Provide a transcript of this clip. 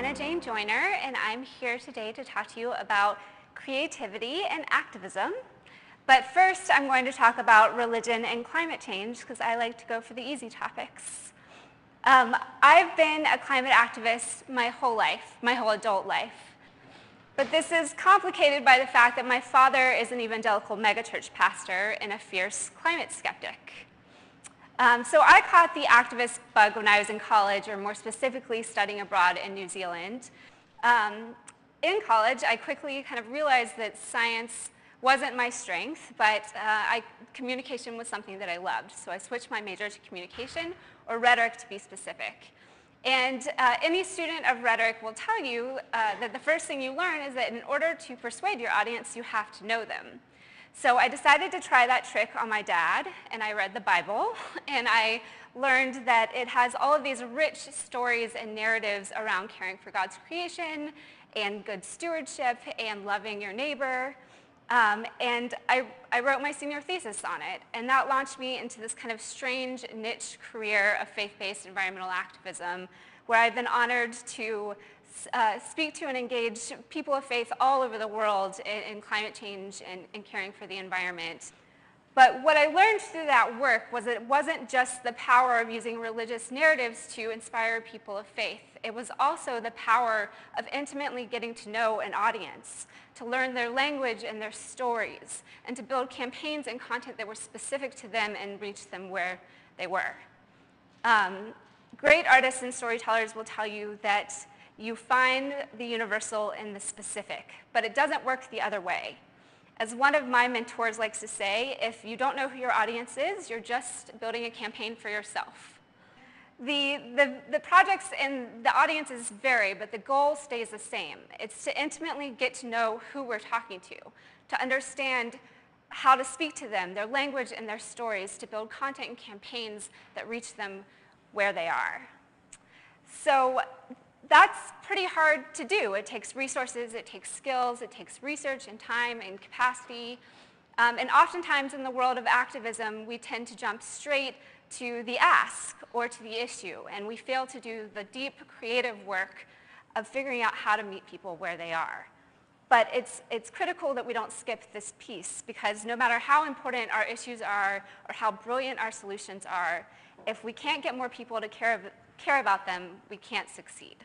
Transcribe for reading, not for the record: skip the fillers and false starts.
Anna Jane Joyner, and I'm here today to talk to you about creativity and activism. But first, I'm going to talk about religion and climate change because I like to go for the easy topics. I've been a climate activist my whole life, my whole adult life. But this is complicated by the fact that my father is an evangelical megachurch pastor and a fierce climate skeptic. So I caught the activist bug when I was in college, or more specifically studying abroad in New Zealand. In college, I quickly kind of realized that science wasn't my strength, but communication was something that I loved. So I switched my major to communication, or rhetoric to be specific. And any student of rhetoric will tell you that the first thing you learn is that in order to persuade your audience, you have to know them. So I decided to try that trick on my dad, and I read the Bible, and I learned that it has all of these rich stories and narratives around caring for God's creation and good stewardship and loving your neighbor. And I wrote my senior thesis on it, and that launched me into this kind of strange niche career of faith-based environmental activism, where I've been honored to speak to and engage people of faith all over the world in climate change and caring for the environment. But what I learned through that work was that it wasn't just the power of using religious narratives to inspire people of faith. It was also the power of intimately getting to know an audience, to learn their language and their stories, and to build campaigns and content that were specific to them and reach them where they were. Great artists and storytellers will tell you that you find the universal in the specific, but it doesn't work the other way. As one of my mentors likes to say, if you don't know who your audience is, you're just building a campaign for yourself. The projects and the audiences vary, but the goal stays the same. It's to intimately get to know who we're talking to understand how to speak to them, their language and their stories, to build content and campaigns that reach them where they are. So that's pretty hard to do. It takes resources, it takes skills, it takes research and time and capacity. And oftentimes in the world of activism, we tend to jump straight to the ask or to the issue, and we fail to do the deep creative work of figuring out how to meet people where they are. But it's critical that we don't skip this piece, because no matter how important our issues are or how brilliant our solutions are, if we can't get more people to care about them, we can't succeed.